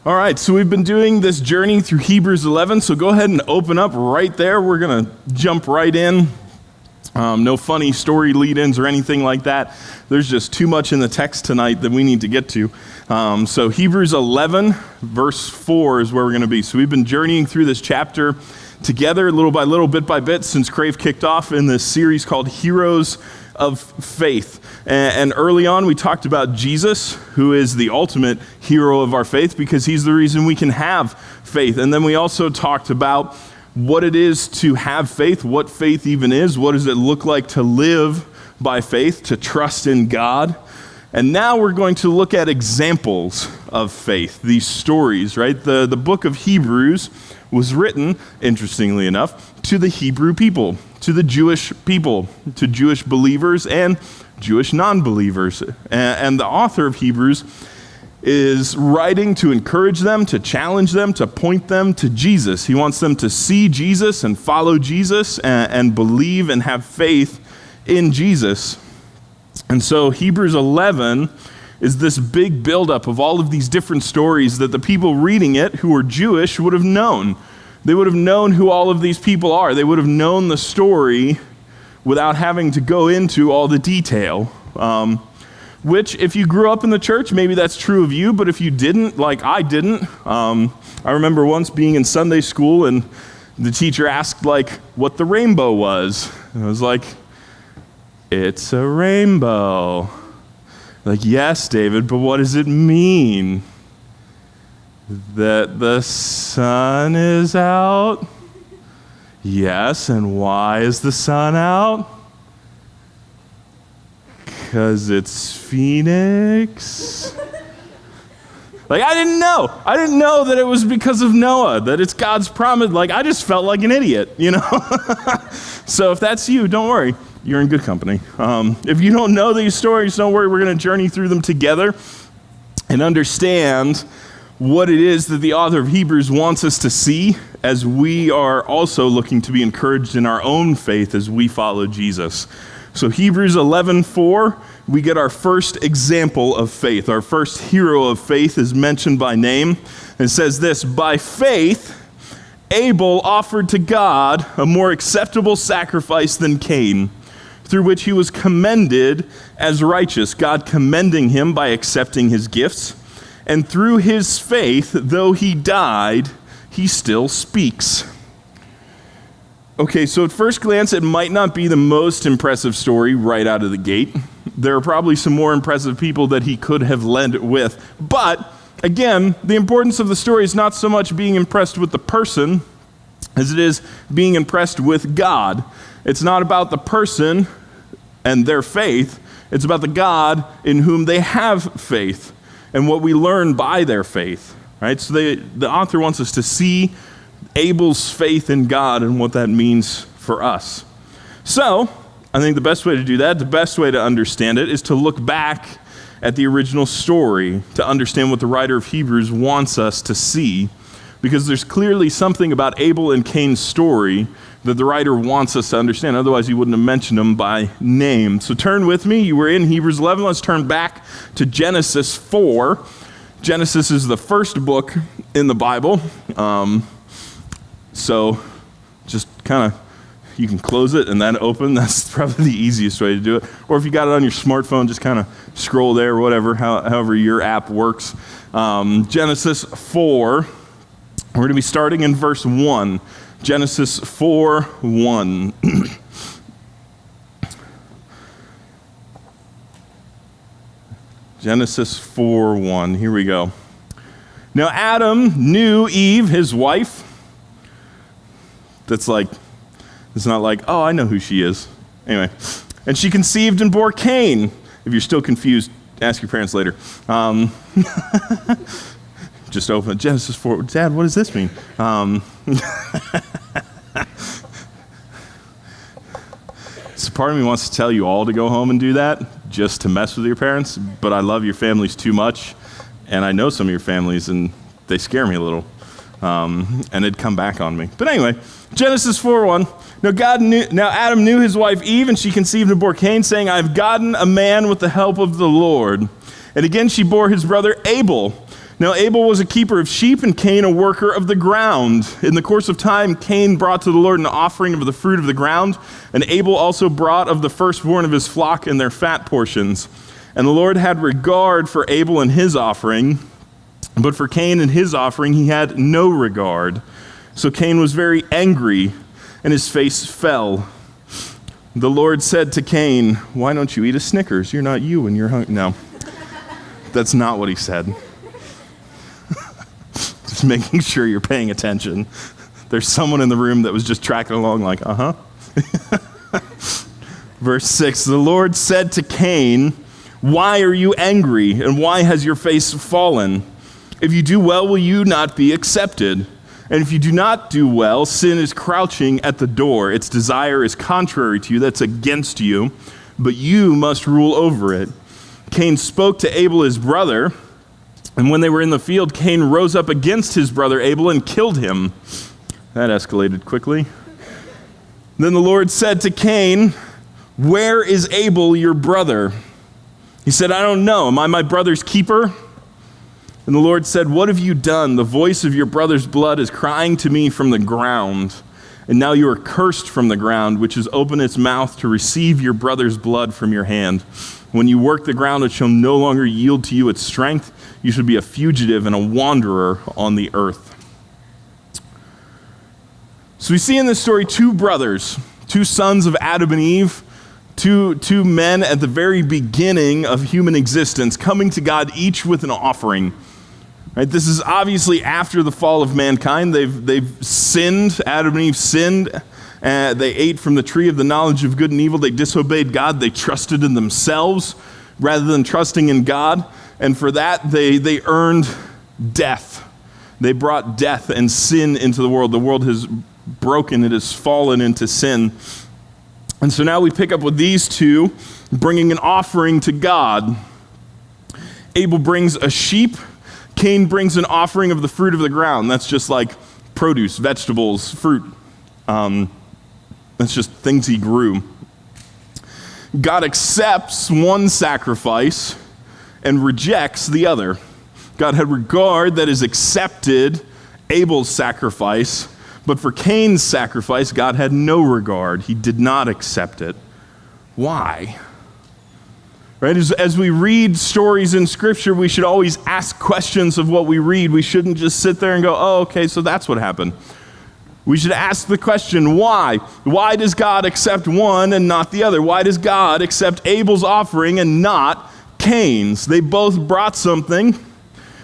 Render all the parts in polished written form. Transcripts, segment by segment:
All right, so we've been doing this journey through Hebrews 11, so go ahead and open up right there. We're going to jump right in. No funny story lead-ins or anything like that. There's just too much in the text tonight that we need to get to. So Hebrews 11, verse 4 is where we're going to be. So we've been journeying through this chapter together, little by little, bit by bit, since CRAVE kicked off in this series called Heroes of Faith. And early on, we talked about Jesus, who is the ultimate hero of our faith because he's the reason we can have faith. And then we also talked about what it is to have faith, what faith even is, what does it look like to live by faith, to trust in God. And now we're going to look at examples of faith, these stories, right? The book of Hebrews was written, interestingly enough, to the Hebrew people, to the Jewish people, to Jewish believers and Jewish non-believers. And the author of Hebrews is writing to encourage them, to challenge them, to point them to Jesus. He wants them to see Jesus and follow Jesus and believe and have faith in Jesus. And so Hebrews 11 is this big buildup of all of these different stories that the people reading it who were Jewish would have known. They would have known who all of these people are. They would have known the story without having to go into all the detail. Which, if you grew up in the church, maybe that's true of you, but if you didn't, like I didn't, I remember once being in Sunday school and the teacher asked, like, what the rainbow was. And I was like, it's a rainbow. Like, yes, David, but what does it mean? That the sun is out? Yes, and why is the sun out? Because it's Phoenix. Like, I didn't know. I didn't know that it was because of Noah, that it's God's promise. Like, I just felt like an idiot, you know? So if that's you, don't worry. You're in good company. If you don't know these stories, don't worry. We're going to journey through them together and understand what it is that the author of Hebrews wants us to see as we are also looking to be encouraged in our own faith as we follow Jesus. So Hebrews 11:4, we get our first example of faith. Our first hero of faith is mentioned by name. It says this, by faith, Abel offered to God a more acceptable sacrifice than Cain, through which he was commended as righteous, God commending him by accepting his gifts. And through his faith, though he died, he still speaks. Okay, so at first glance, it might not be the most impressive story right out of the gate. There are probably some more impressive people that he could have led with. But, again, the importance of the story is not so much being impressed with the person as it is being impressed with God. It's not about the person and their faith. It's about the God in whom they have faith and what we learn by their faith, right? So the author wants us to see Abel's faith in God and what that means for us. So, I think the best way to do that, the best way to understand it, is to look back at the original story to understand what the writer of Hebrews wants us to see, because there's clearly something about Abel and Cain's story that the writer wants us to understand. Otherwise, he wouldn't have mentioned them by name. So turn with me. You were in Hebrews 11. Let's turn back to Genesis 4. Genesis is the first book in the Bible. So just kind of, you can close it and then open. That's probably the easiest way to do it. Or if you got it on your smartphone, just kind of scroll there, whatever, however your app works. Genesis 4, we're going to be starting in verse 1. Genesis 4:1. Genesis 4:1. Here we go. Now Adam knew Eve, his wife. It's not like, oh, I know who she is. Anyway. And she conceived and bore Cain. If you're still confused, ask your parents later. Just open Genesis 4. Dad, what does this mean? So part of me wants to tell you all to go home and do that just to mess with your parents, but I love your families too much, and I know some of your families, and they scare me a little, and it'd come back on me. But anyway, Genesis 4:1. Now Adam knew his wife Eve, and she conceived and bore Cain, saying, I've gotten a man with the help of the Lord. And again she bore his brother Abel. Now Abel was a keeper of sheep and Cain a worker of the ground. In the course of time, Cain brought to the Lord an offering of the fruit of the ground, and Abel also brought of the firstborn of his flock and their fat portions. And the Lord had regard for Abel and his offering, but for Cain and his offering he had no regard. So Cain was very angry, and his face fell. The Lord said to Cain, "Why don't you eat a Snickers? You're not you when you're hungry." No, that's not what he said. Just making sure you're paying attention. There's someone in the room that was just tracking along like, uh-huh. Verse 6, the Lord said to Cain, "Why are you angry, and why has your face fallen? If you do well, will you not be accepted? And if you do not do well, sin is crouching at the door. Its desire is contrary to you, that's against you, but you must rule over it." Cain spoke to Abel his brother, and when they were in the field, Cain rose up against his brother Abel and killed him. That escalated quickly. Then the Lord said to Cain, "Where is Abel, your brother?" He said, "I don't know. Am I my brother's keeper?" And the Lord said, "What have you done? The voice of your brother's blood is crying to me from the ground. And now you are cursed from the ground, which has opened its mouth to receive your brother's blood from your hand. When you work the ground, it shall no longer yield to you its strength. You shall be a fugitive and a wanderer on the earth." So we see in this story two brothers, two sons of Adam and Eve, two men at the very beginning of human existence, coming to God each with an offering. Right? This is obviously after the fall of mankind. They've sinned. Adam and Eve sinned. They ate from the tree of the knowledge of good and evil. They disobeyed God. They trusted in themselves rather than trusting in God. And for that, they earned death. They brought death and sin into the world. The world has broken. It has fallen into sin. And so now we pick up with these two bringing an offering to God. Abel brings a sheep. Cain brings an offering of the fruit of the ground. That's just like produce, vegetables, fruit. That's just things he grew. God accepts one sacrifice and rejects the other. God had regard that is accepted Abel's sacrifice, but for Cain's sacrifice, God had no regard. He did not accept it. Why? Right? As we read stories in Scripture, we should always ask questions of what we read. We shouldn't just sit there and go, "Oh, okay, so that's what happened." We should ask the question, why? Why does God accept one and not the other? Why does God accept Abel's offering and not Cain's? They both brought something.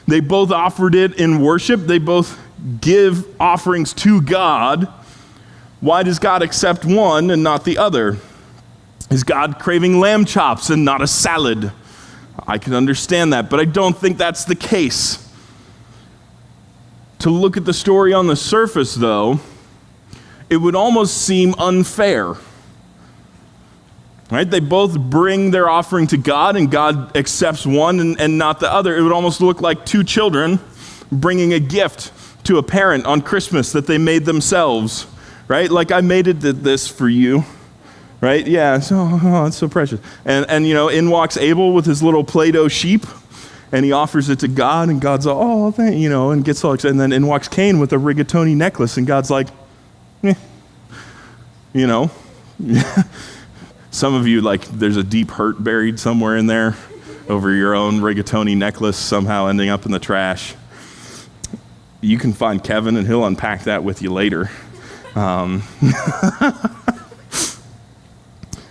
They both offered it in worship. They both give offerings to God. Why does God accept one and not the other? Is God craving lamb chops and not a salad? I can understand that, but I don't think that's the case. To look at the story on the surface, though, it would almost seem unfair. Right? They both bring their offering to God, and God accepts one and not the other. It would almost look like two children bringing a gift to a parent on Christmas that they made themselves. Right? Like, I made this for you. Right? Yeah, it's so precious. And in walks Abel with his little Play-Doh sheep, and he offers it to God, and God's like, "Oh, thank you," and gets all excited. And then in walks Cain with a rigatoni necklace, and God's like, "Eh." Some of you, there's a deep hurt buried somewhere in there over your own rigatoni necklace somehow ending up in the trash. You can find Kevin, and he'll unpack that with you later.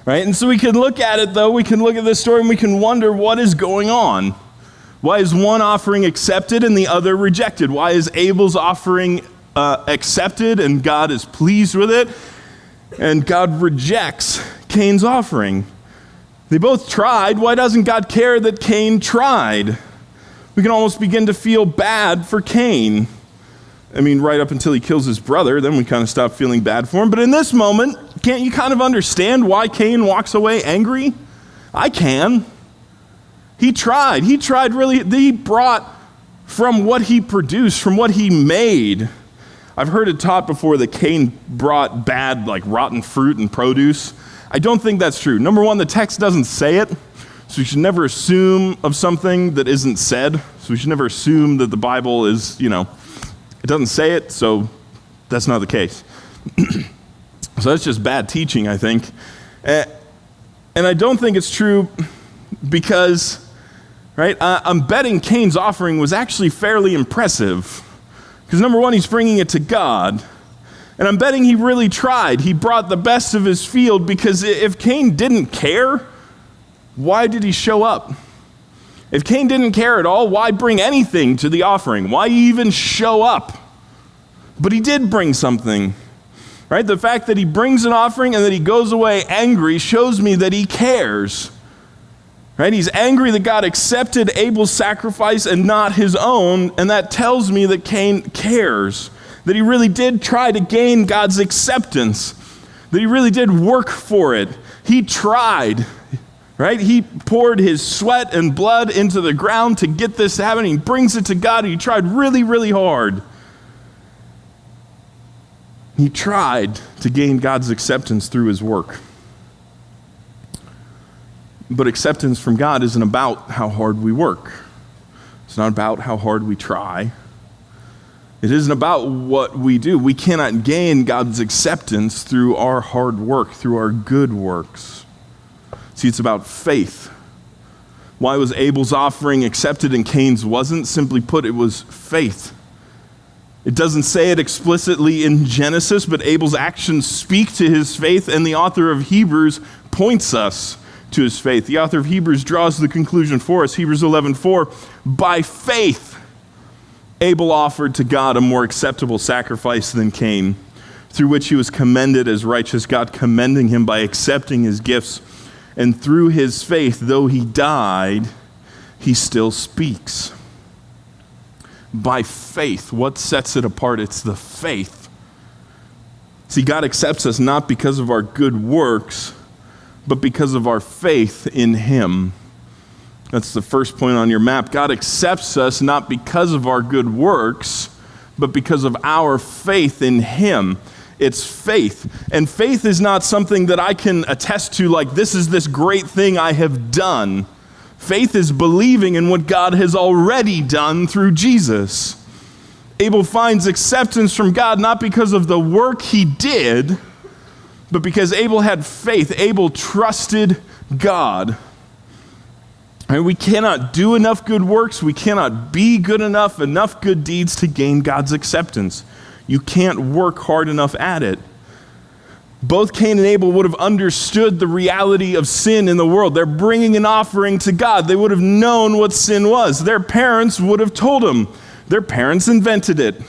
Right? And so we can look at it, though. We can look at this story, and we can wonder what is going on. Why is one offering accepted and the other rejected? Why is Abel's offering accepted and God is pleased with it, and God rejects Cain's offering? They both tried. Why doesn't God care that Cain tried? We can almost begin to feel bad for Cain. I mean, right up until he kills his brother, then we kind of stop feeling bad for him. But in this moment, can't you kind of understand why Cain walks away angry? I can. He tried. He brought from what he produced, from what he made. I've heard it taught before that Cain brought bad, rotten fruit and produce. I don't think that's true. Number one, the text doesn't say it, So we should never assume of something that isn't said. So we should never assume that the Bible is, it doesn't say it, so that's not the case. So that's just bad teaching, I think. And I don't think it's true because, right, I'm betting Cain's offering was actually fairly impressive. Because number one, he's bringing it to God. And I'm betting he really tried. He brought the best of his field, because if Cain didn't care, why did he show up? If Cain didn't care at all, why bring anything to the offering? Why even show up? But he did bring something, right? The fact that he brings an offering and that he goes away angry shows me that he cares, right? He's angry that God accepted Abel's sacrifice and not his own, and that tells me that Cain cares, that he really did try to gain God's acceptance, that he really did work for it. He tried. Right? He poured his sweat and blood into the ground to get this to happen. He brings it to God, and he tried really, really hard. He tried to gain God's acceptance through his work. But acceptance from God isn't about how hard we work. It's not about how hard we try. It isn't about what we do. We cannot gain God's acceptance through our hard work, through our good works. See, it's about faith. Why was Abel's offering accepted and Cain's wasn't? Simply put, it was faith. It doesn't say it explicitly in Genesis, but Abel's actions speak to his faith, and the author of Hebrews points us to his faith. The author of Hebrews draws the conclusion for us. Hebrews 11:4, by faith, Abel offered to God a more acceptable sacrifice than Cain, through which he was commended as righteous, God commending him by accepting his gifts. And through his faith, though he died, he still speaks. By faith, what sets it apart? It's the faith. See, God accepts us not because of our good works, but because of our faith in him. That's the first point on your map. God accepts us not because of our good works, but because of our faith in him. It's faith. And faith is not something that I can attest to, like this is this great thing I have done. Faith is believing in what God has already done through Jesus. Abel finds acceptance from God not because of the work he did, but because Abel had faith. Abel trusted God. And we cannot do enough good works. We cannot be good enough good deeds to gain God's acceptance. You can't work hard enough at it. Both Cain and Abel would have understood the reality of sin in the world. They're bringing an offering to God. They would have known what sin was. Their parents would have told them. Their parents invented it.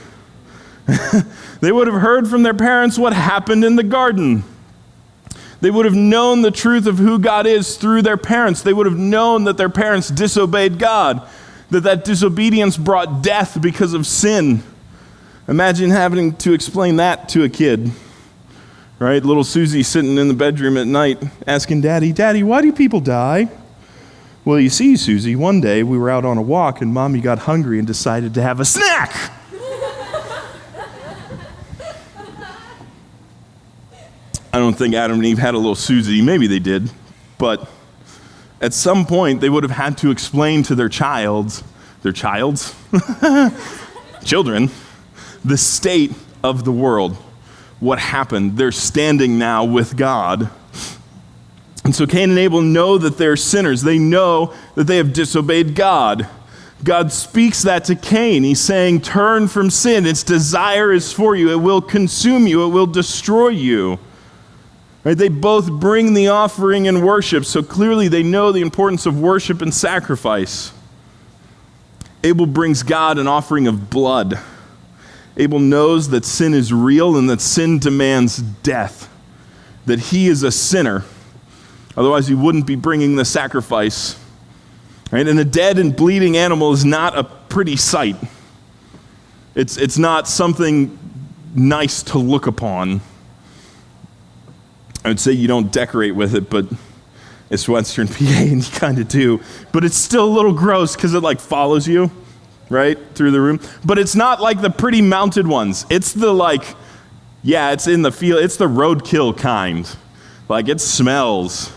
They would have heard from their parents what happened in the garden. They would have known the truth of who God is through their parents. They would have known that their parents disobeyed God, that disobedience brought death because of sin. Imagine having to explain that to a kid, right? Little Susie sitting in the bedroom at night asking Daddy, why do people die? Well, you see, Susie, one day we were out on a walk and Mommy got hungry and decided to have a snack. I don't think Adam and Eve had a little Susie. Maybe they did. But at some point, they would have had to explain to their children, the state of the world, what happened. They're standing now with God. And so Cain and Abel know that they're sinners. They know that they have disobeyed God. God speaks that to Cain. He's saying, turn from sin. Its desire is for you. It will consume you. It will destroy you. Right? They both bring the offering and worship. So clearly they know the importance of worship and sacrifice. Abel brings God an offering of blood. Abel knows that sin is real and that sin demands death, that he is a sinner. Otherwise, he wouldn't be bringing the sacrifice. Right? And a dead and bleeding animal is not a pretty sight. It's not something nice to look upon. I would say you don't decorate with it, but it's Western PA and you kind of do. But it's still a little gross because it follows you. Right, through the room. But it's not like the pretty mounted ones. It's the it's in the field. It's the roadkill kind. It smells.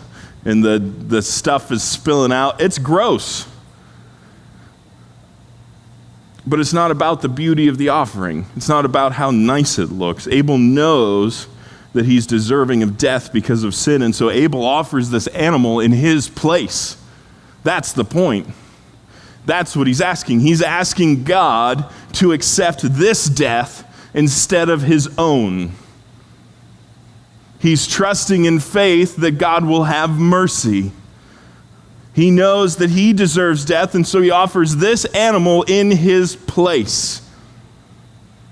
and the stuff is spilling out. It's gross. But it's not about the beauty of the offering. It's not about how nice it looks. Abel knows that he's deserving of death because of sin, and so Abel offers this animal in his place. That's the point. That's what he's asking. He's asking God to accept this death instead of his own. He's trusting in faith that God will have mercy. He knows that he deserves death, and so he offers this animal in his place.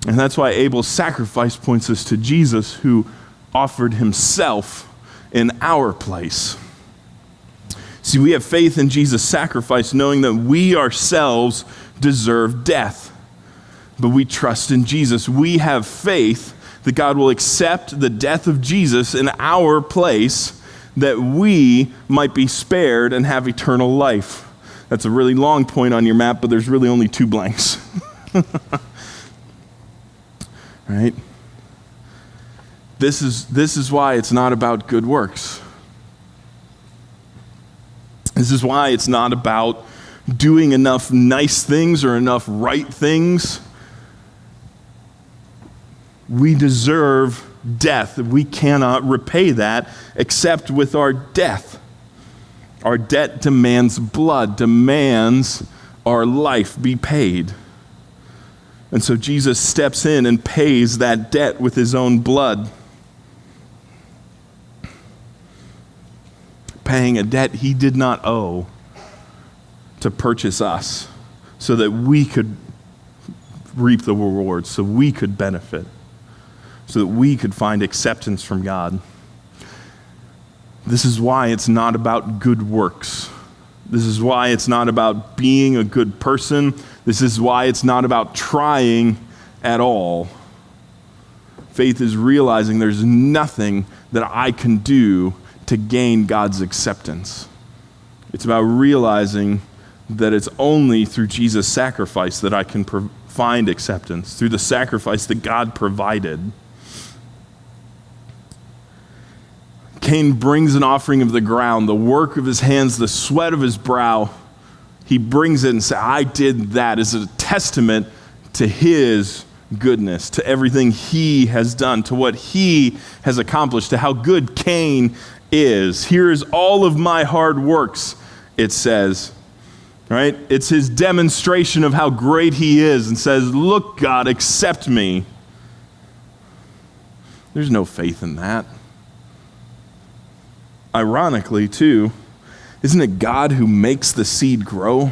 And that's why Abel's sacrifice points us to Jesus, who offered himself in our place. See, we have faith in Jesus' sacrifice, knowing that we ourselves deserve death. But we trust in Jesus. We have faith that God will accept the death of Jesus in our place, that we might be spared and have eternal life. That's a really long point on your map, but there's really only 2 blanks. Right? This is why it's not about good works. This is why it's not about doing enough nice things or enough right things. We deserve death. We cannot repay that except with our death. Our debt demands blood, demands our life be paid. And so Jesus steps in and pays that debt with his own blood, paying a debt he did not owe to purchase us so that we could reap the rewards, so we could benefit, so that we could find acceptance from God. This is why it's not about good works. This is why it's not about being a good person. This is why it's not about trying at all. Faith is realizing there's nothing that I can do to gain God's acceptance. It's about realizing that it's only through Jesus' sacrifice that I can find acceptance, through the sacrifice that God provided. Cain brings an offering of the ground, the work of his hands, the sweat of his brow. He brings it and says, I did that as a testament to his goodness, to everything he has done, to what he has accomplished, to how good Cain is. Here is all of my hard works, it says. Right? It's his demonstration of how great he is, and says, look, God, accept me. There's no faith in that. Ironically, too, isn't it God who makes the seed grow?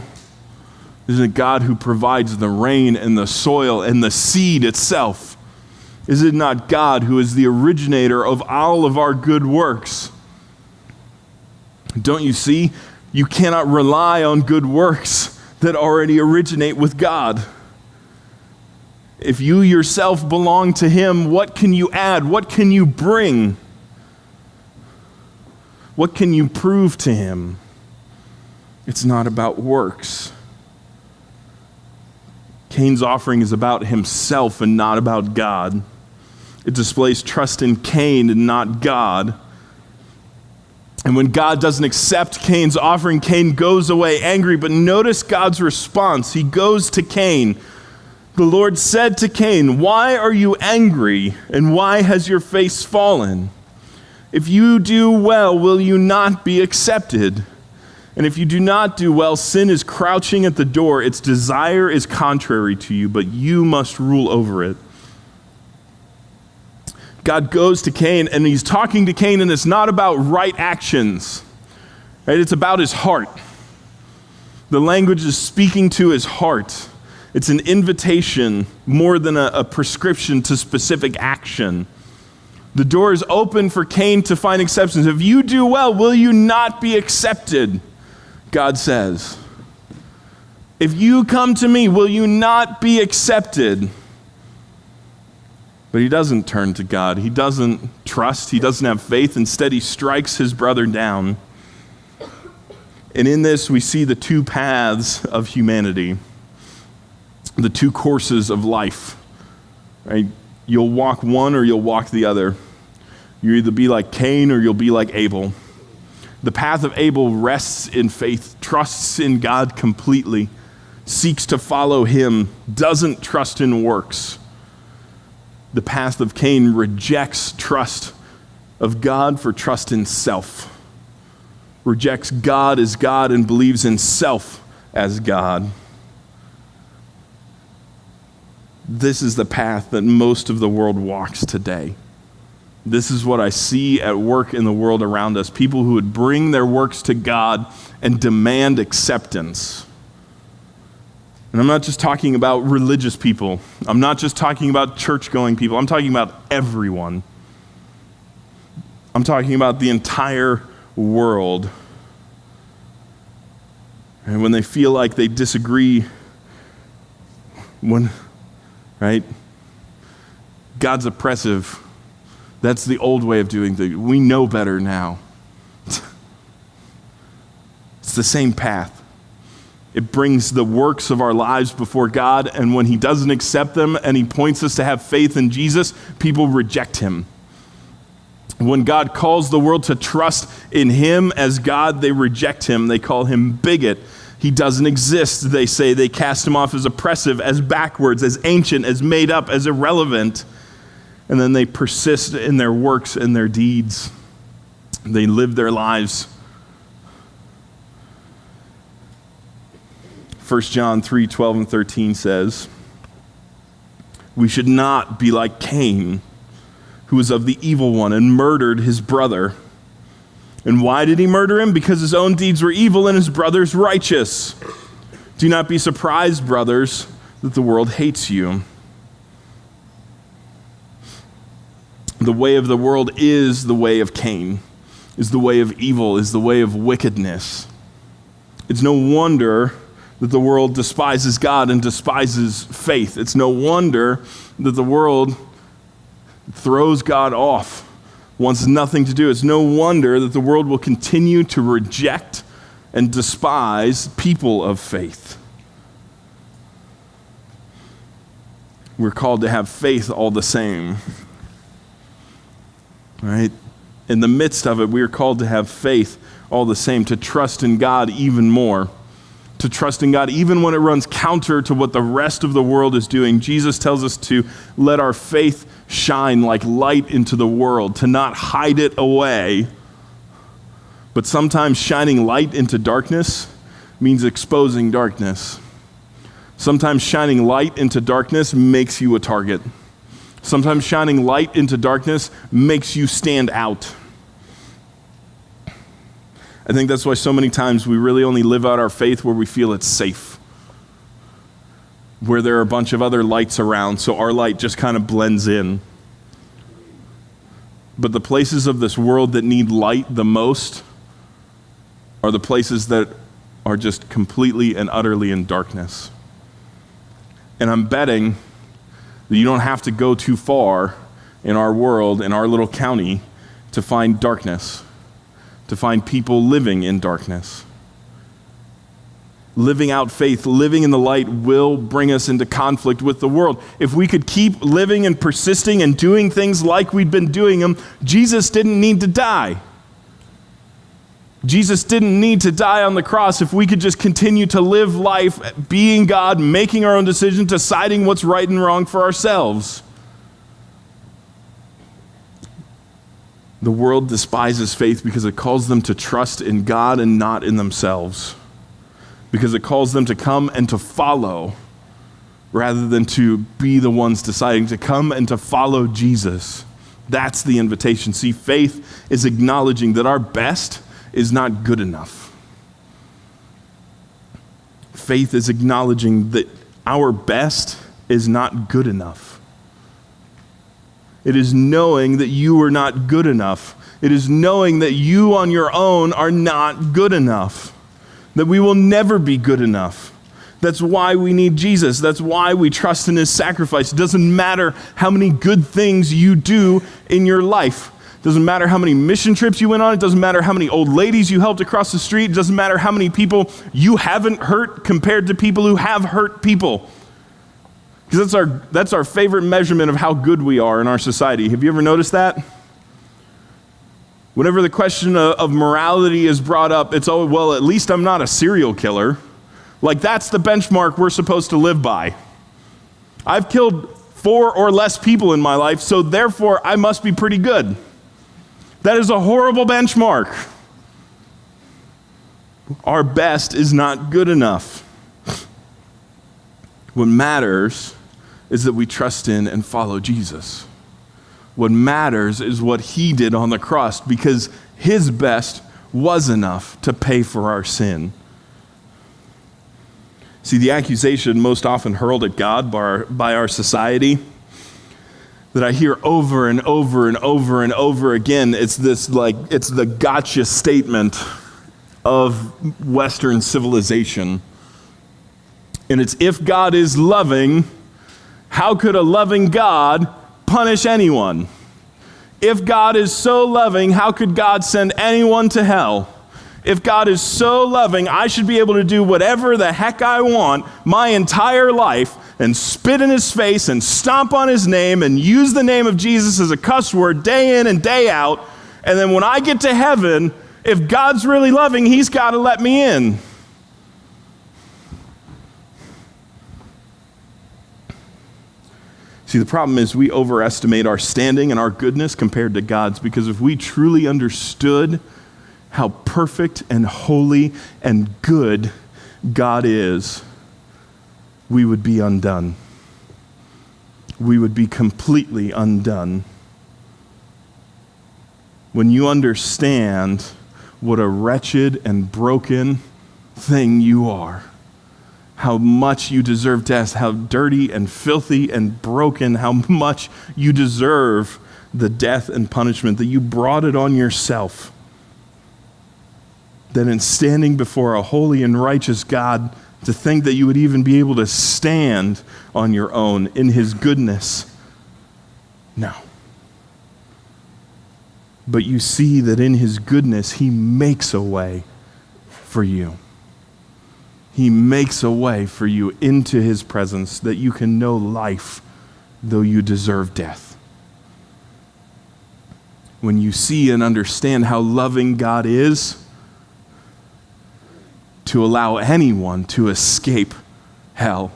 Isn't it God who provides the rain and the soil and the seed itself? Is it not God who is the originator of all of our good works? Don't you see? You cannot rely on good works that already originate with God. If you yourself belong to him, what can you add? What can you bring? What can you prove to him? It's not about works. Cain's offering is about himself and not about God. It displays trust in Cain and not God. And when God doesn't accept Cain's offering, Cain goes away angry. But notice God's response. He goes to Cain. The Lord said to Cain, why are you angry, and why has your face fallen? If you do well, will you not be accepted? And if you do not do well, sin is crouching at the door. Its desire is contrary to you, but you must rule over it. God goes to Cain, and he's talking to Cain, and it's not about right actions. Right? It's about his heart. The language is speaking to his heart. It's an invitation more than a prescription to specific action. The door is open for Cain to find acceptance. If you do well, will you not be accepted? God says. If you come to me, will you not be accepted? But he doesn't turn to God. He doesn't trust. He doesn't have faith. Instead, he strikes his brother down. And in this, we see the 2 paths of humanity, the 2 courses of life. Right? You'll walk one or you'll walk the other. You'll either be like Cain or you'll be like Abel. The path of Abel rests in faith, trusts in God completely, seeks to follow him, doesn't trust in works. The path of Cain rejects trust of God for trust in self, rejects God as God and believes in self as God. This is the path that most of the world walks today. This is what I see at work in the world around us. People who would bring their works to God and demand acceptance. And I'm not just talking about religious people. I'm not just talking about church-going people. I'm talking about everyone. I'm talking about the entire world. And when they feel like they disagree, right? God's oppressive. That's the old way of doing things. We know better now. It's the same path. It brings the works of our lives before God, and when he doesn't accept them and he points us to have faith in Jesus, people reject him. When God calls the world to trust in him as God, they reject him. They call him bigot. He doesn't exist, they say. They cast him off as oppressive, as backwards, as ancient, as made up, as irrelevant. And then they persist in their works and their deeds. They live their lives. 1 John 3:12 and 13 says, we should not be like Cain, who was of the evil one and murdered his brother. And why did he murder him? Because his own deeds were evil and his brother's righteous. Do not be surprised, brothers, that the world hates you. The way of the world is the way of Cain, is the way of evil, is the way of wickedness. It's no wonder that the world despises God and despises faith. It's no wonder that the world throws God off, wants nothing to do. It's no wonder that the world will continue to reject and despise people of faith. We're called to have faith all the same. Right? In the midst of it, we are called to have faith all the same, to trust in God even more, to trust in God even when it runs counter to what the rest of the world is doing. Jesus tells us to let our faith shine like light into the world, to not hide it away. But sometimes shining light into darkness means exposing darkness. Sometimes shining light into darkness makes you a target. Sometimes shining light into darkness makes you stand out. I think that's why so many times we really only live out our faith where we feel it's safe, where there are a bunch of other lights around, so our light just kind of blends in. But the places of this world that need light the most are the places that are just completely and utterly in darkness. And I'm betting that you don't have to go too far in our world, in our little county, to find darkness, to find people living in darkness. Living out faith, living in the light will bring us into conflict with the world. If we could keep living and persisting and doing things like we'd been doing them, Jesus didn't need to die. Jesus didn't need to die on the cross. If we could just continue to live life being God, making our own decisions, deciding what's right and wrong for ourselves. The world despises faith because it calls them to trust in God and not in themselves. Because it calls them to come and to follow rather than to be the ones deciding to come and to follow Jesus. That's the invitation. See, faith is acknowledging that our best is not good enough. Faith is acknowledging that our best is not good enough. It is knowing that you are not good enough. It is knowing that you on your own are not good enough. That we will never be good enough. That's why we need Jesus. That's why we trust in his sacrifice. It doesn't matter how many good things you do in your life. It doesn't matter how many mission trips you went on. It doesn't matter how many old ladies you helped across the street. It doesn't matter how many people you haven't hurt compared to people who have hurt people. Because that's our favorite measurement of how good we are in our society. Have you ever noticed that? Whenever the question of morality is brought up, it's, oh, well, at least I'm not a serial killer. Like, that's the benchmark we're supposed to live by. I've killed 4 or less people in my life, so therefore I must be pretty good. That is a horrible benchmark. Our best is not good enough. What matters is that we trust in and follow Jesus. What matters is what he did on the cross, because his best was enough to pay for our sin. See, the accusation most often hurled at God by our society that I hear over and over and over and over again, it's the gotcha statement of Western civilization. And it's, if God is loving, how could a loving God punish anyone? If God is so loving, how could God send anyone to hell? If God is so loving, I should be able to do whatever the heck I want my entire life and spit in his face and stomp on his name and use the name of Jesus as a cuss word day in and day out. And then when I get to heaven, if God's really loving, he's got to let me in. See, the problem is we overestimate our standing and our goodness compared to God's, because if we truly understood how perfect and holy and good God is, we would be undone. We would be completely undone. When you understand what a wretched and broken thing you are, how much you deserve death, how dirty and filthy and broken, how much you deserve the death and punishment, that you brought it on yourself, that in standing before a holy and righteous God, to think that you would even be able to stand on your own in his goodness. No. But you see that in his goodness, he makes a way for you. He makes a way for you into his presence, that you can know life though you deserve death. When you see and understand how loving God is, to allow anyone to escape hell,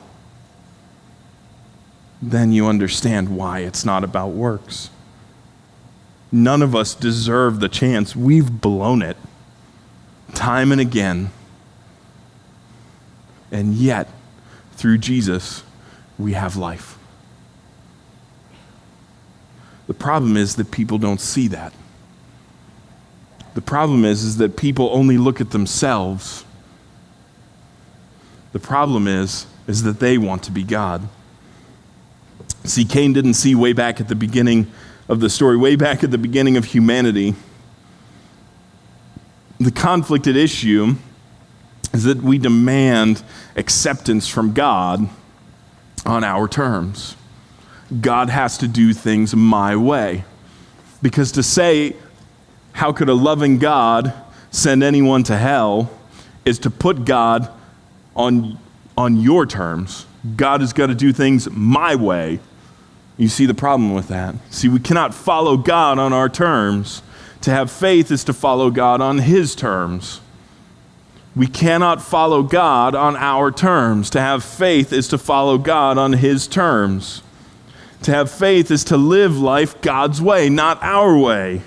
then you understand why it's not about works. None of us deserve the chance. We've blown it time and again. And yet, through Jesus, we have life. The problem is that people don't see that. The problem is that people only look at themselves. The problem is that they want to be God. See, Cain didn't see way back at the beginning of the story, way back at the beginning of humanity. The conflict at issue is that we demand acceptance from God on our terms. God has to do things my way. Because to say, how could a loving God send anyone to hell, is to put God on your terms. God has got to do things my way. You see the problem with that. See, we cannot follow God on our terms. To have faith is to follow God on his terms. We cannot follow God on our terms. To have faith is to follow God on his terms. To have faith is to live life God's way, not our way.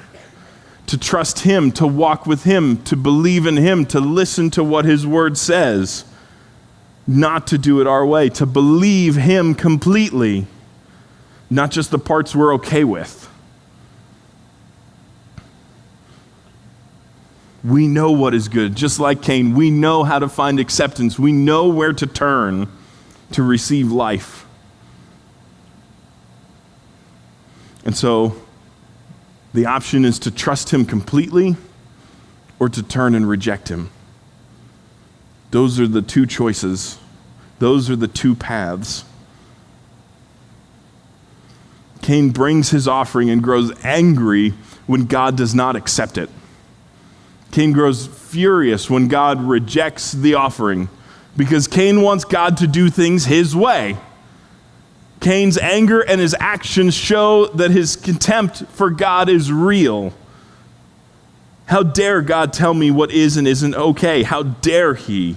To trust him, to walk with him, to believe in him, to listen to what his word says. Not to do it our way, to believe him completely, not just the parts we're okay with. We know what is good. Just like Cain, we know how to find acceptance. We know where to turn to receive life. And so the option is to trust him completely or to turn and reject him. Those are the two choices. Those are the two paths. Cain brings his offering and grows angry when God does not accept it. Cain grows furious when God rejects the offering because Cain wants God to do things his way. Cain's anger and his actions show that his contempt for God is real. How dare God tell me what is and isn't okay? How dare he?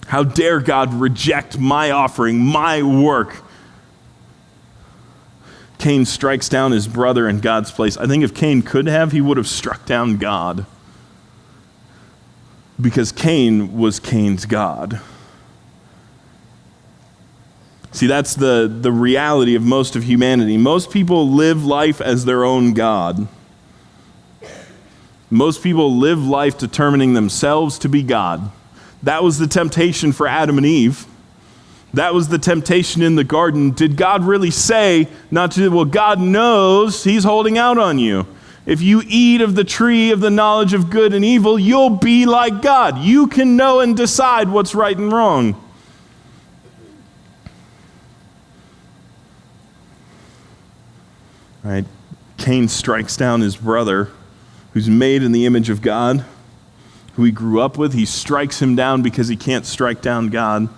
How dare God reject my offering, my work? Cain strikes down his brother in God's place. I think if Cain could have, he would have struck down God. Because Cain was Cain's God. See, that's the reality of most of humanity. Most people live life as their own God. Most people live life determining themselves to be God. That was the temptation for Adam and Eve. That was the temptation in the garden. Did God really say not to? Well, God knows he's holding out on you. If you eat of the tree of the knowledge of good and evil, you'll be like God. You can know and decide what's right and wrong. All right. Cain strikes down his brother, who's made in the image of God, who he grew up with. He strikes him down because he can't strike down God.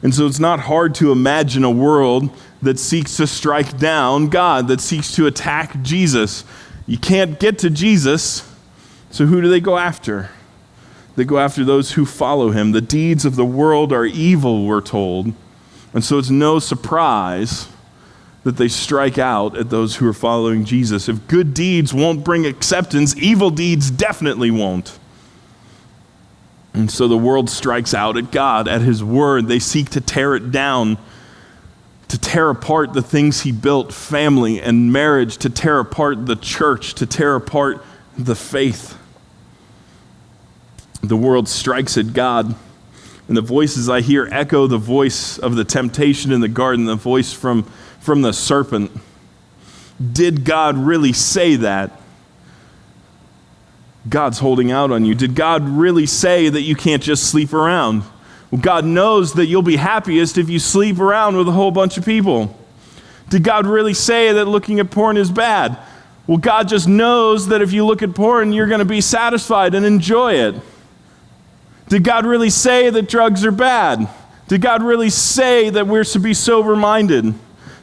And so it's not hard to imagine a world that seeks to strike down God, that seeks to attack Jesus. You can't get to Jesus, so who do they go after? They go after those who follow him. The deeds of the world are evil, we're told. And so it's no surprise that they strike out at those who are following Jesus. If good deeds won't bring acceptance, evil deeds definitely won't. And so the world strikes out at God, at his word. They seek to tear it down, to tear apart the things he built, family and marriage, to tear apart the church, to tear apart the faith. The world strikes at God, and the voices I hear echo the voice of the temptation in the garden, the voice from the serpent. Did God really say that? God's holding out on you. Did God really say that you can't just sleep around? Well, God knows that you'll be happiest if you sleep around with a whole bunch of people. Did God really say that looking at porn is bad? Well, God just knows that if you look at porn, you're going to be satisfied and enjoy it. Did God really say that drugs are bad? Did God really say that we're to be sober-minded?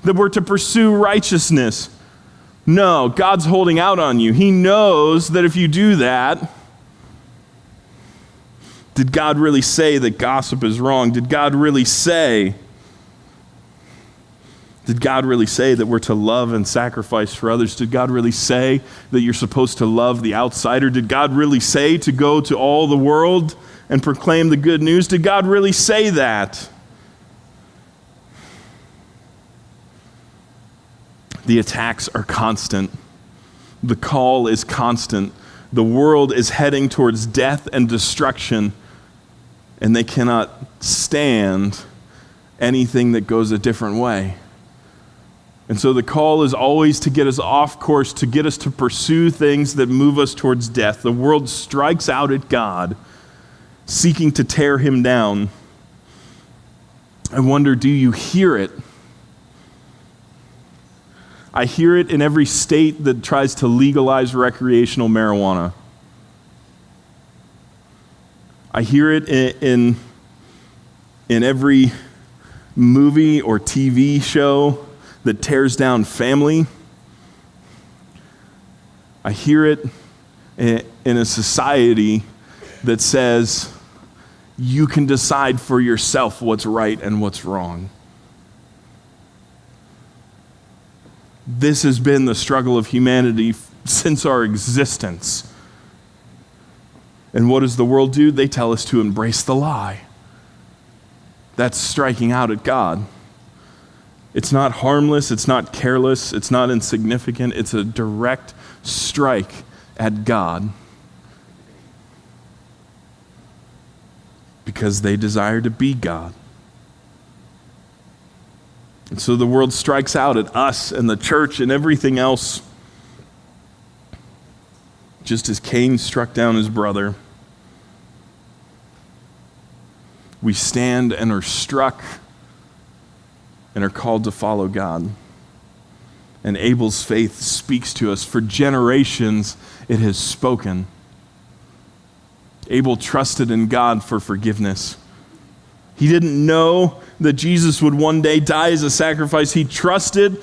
That we're to pursue righteousness? No, God's holding out on you. He knows that if you do that, did God really say that gossip is wrong? Did God really say that we're to love and sacrifice for others? Did God really say that you're supposed to love the outsider? Did God really say to go to all the world and proclaim the good news? Did God really say that? The attacks are constant. The call is constant. The world is heading towards death and destruction, and they cannot stand anything that goes a different way. And so the call is always to get us off course, to get us to pursue things that move us towards death. The world strikes out at God, seeking to tear him down. I wonder, do you hear it? I hear it in every state that tries to legalize recreational marijuana. I hear it in every movie or TV show that tears down family. I hear it in a society that says you can decide for yourself what's right and what's wrong. This has been the struggle of humanity since our existence. And what does the world do? They tell us to embrace the lie. That's striking out at God. It's not harmless, it's not careless, it's not insignificant, it's a direct strike at God. Because they desire to be God. And so the world strikes out at us and the church and everything else, just as Cain struck down his brother. We stand and are struck and are called to follow God. And Abel's faith speaks to us. For generations, it has spoken. Abel trusted in God for forgiveness. He didn't know that Jesus would one day die as a sacrifice. He trusted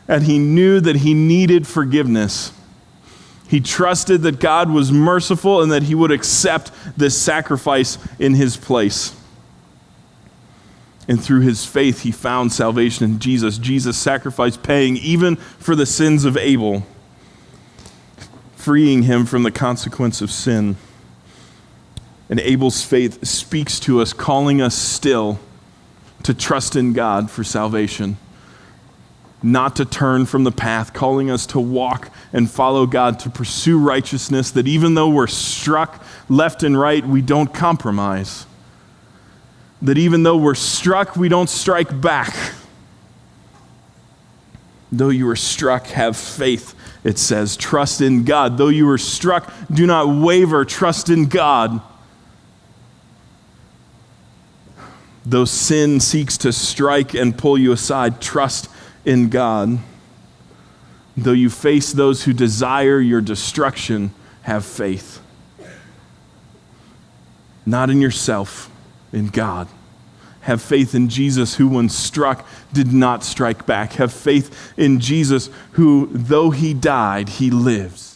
and he knew that he needed forgiveness. He trusted that God was merciful and that he would accept this sacrifice in his place. And through his faith, he found salvation in Jesus. Jesus' sacrifice paying even for the sins of Abel, freeing him from the consequence of sin. And Abel's faith speaks to us, calling us still to trust in God for salvation, not to turn from the path, calling us to walk and follow God, to pursue righteousness, that even though we're struck left and right, we don't compromise. That even though we're struck, we don't strike back. Though you are struck, have faith, it says. Trust in God. Though you are struck, do not waver. Trust in God. Though sin seeks to strike and pull you aside, trust in God. Though you face those who desire your destruction, have faith. Not in yourself, in God. Have faith in Jesus, who when struck did not strike back. Have faith in Jesus, who though he died, he lives.